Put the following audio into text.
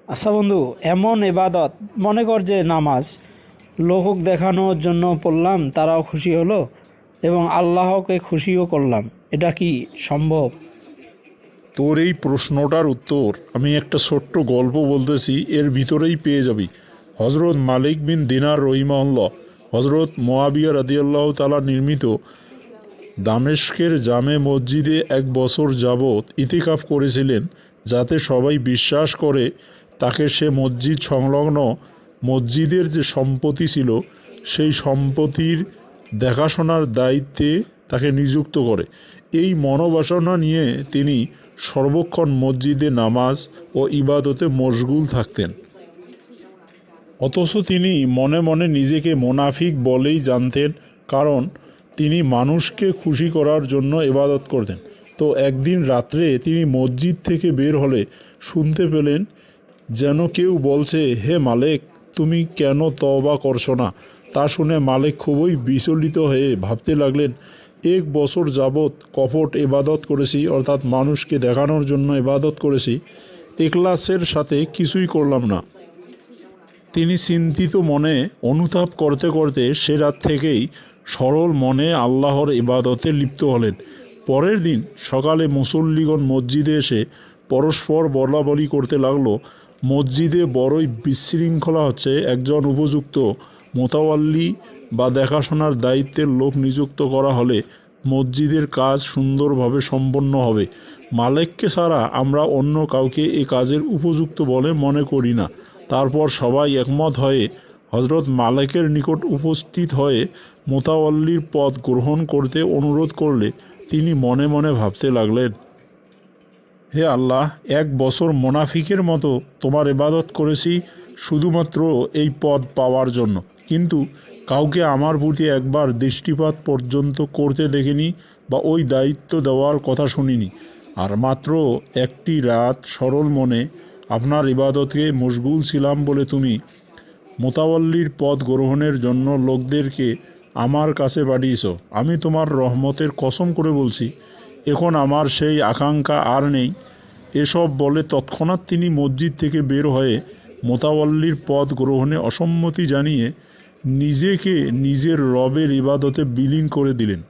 আচ্ছা বন্ধু, এমন ইবাদত মনে কর যে নামাজ লোক দেখানোর জন্য পড়লাম, তারাও খুশি হলো এবং আল্লাহকে খুশিও করলাম, এটা কি সম্ভব? তোর এই প্রশ্নটার উত্তর আমি একটা ছোট্ট গল্প বলতেছি, এর ভিতরেই পেয়ে যাবি। হজরত মালিক বিন দিনার রহিমাহুল্লাহ হজরত মোয়াবিয়া রাদিয়াল্লাহ তাআলা নির্মিত দামেস্কের জামে মসজিদে 1 বছর যাবৎ ইতিকাফ করেছিলেন, যাতে সবাই বিশ্বাস করে তাকে সে মসজিদ সংলগ্ন মসজিদের যে সম্পত্তি ছিল সেই সম্পত্তির দেখাশোনার দায়িত্বে তাকে নিযুক্ত করে। এই মনোবাসনা নিয়ে তিনি সর্বক্ষণ মসজিদে নামাজ ও ইবাদতে মশগুল থাকতেন। অথচ তিনি মনে মনে নিজেকে মোনাফিক বলেই জানতেন, কারণ তিনি মানুষকে খুশি করার জন্য ইবাদত করতেন। তো একদিন রাত্রে তিনি মসজিদ থেকে বের হলে শুনতে পেলেন যেন কেউ বলছে, হে মালিক, তুমি কেন তওবা করছো না? তা শুনে মালিক খুবই বিচলিত হয়ে ভাবতে লাগলেন, 1 বছর যাবৎ কপট ইবাদত করেছি, অর্থাৎ মানুষকে দেখানোর জন্য ইবাদত করেছি, ইখলাসের সাথে কিছুই করলাম না। তিনি চিন্তিত মনে অনুতাপ করতে করতে সে রাত থেকেই সরল মনে আল্লাহর ইবাদতে লিপ্ত হলেন। পরের দিন সকালে মুসল্লিগণ মসজিদে এসে পরস্পর বলাবলি করতে লাগলো, মসজিদে বড়ই বিশৃঙ্খলা হচ্ছে, একজন উপযুক্ত মোতাওয়াল্লি বা দেখাশোনার দায়িত্বের লোক নিযুক্ত করা হলে মসজিদের কাজ সুন্দরভাবে সম্পন্ন হবে। মালিককে ছাড়া আমরা অন্য কাউকে এ কাজের উপযুক্ত বলে মনে করি না। তারপর সবাই একমত হয়ে হজরত মালিকের নিকট উপস্থিত হয়ে মোতাওয়াল্লির পদ গ্রহণ করতে অনুরোধ করলে তিনি মনে মনে ভাবতে লাগলেন, হে আল্লাহ, 1 বছর মোনাফিকের মতো তোমার ইবাদত করেছি শুধুমাত্র এই পদ পাওয়ার জন্য, কিন্তু কাউকে আমার প্রতি একবার দৃষ্টিপাত পর্যন্ত করতে দেখিনি বা ওই দায়িত্ব দেওয়ার কথা শুনিনি। আর মাত্র একটি রাত সরল মনে আপনার ইবাদতকে মশগুল ছিলাম বলে তুমি মোতাওয়াল্লির পদ গ্রহণের জন্য লোকদেরকে আমার কাছে পাঠিয়েছ। আমি তোমার রহমতের কসম করে বলছি, এখন আমার সেই আকাঙ্ক্ষা আর নেই। এসব বলে তৎক্ষণাৎ তিনি মসজিদ থেকে বের হয়ে মোতাওয়াল্লির পদ গ্রহণে অসম্মতি জানিয়ে নিজেকে নিজের রবের ইবাদতে বিলীন করে দিলেন।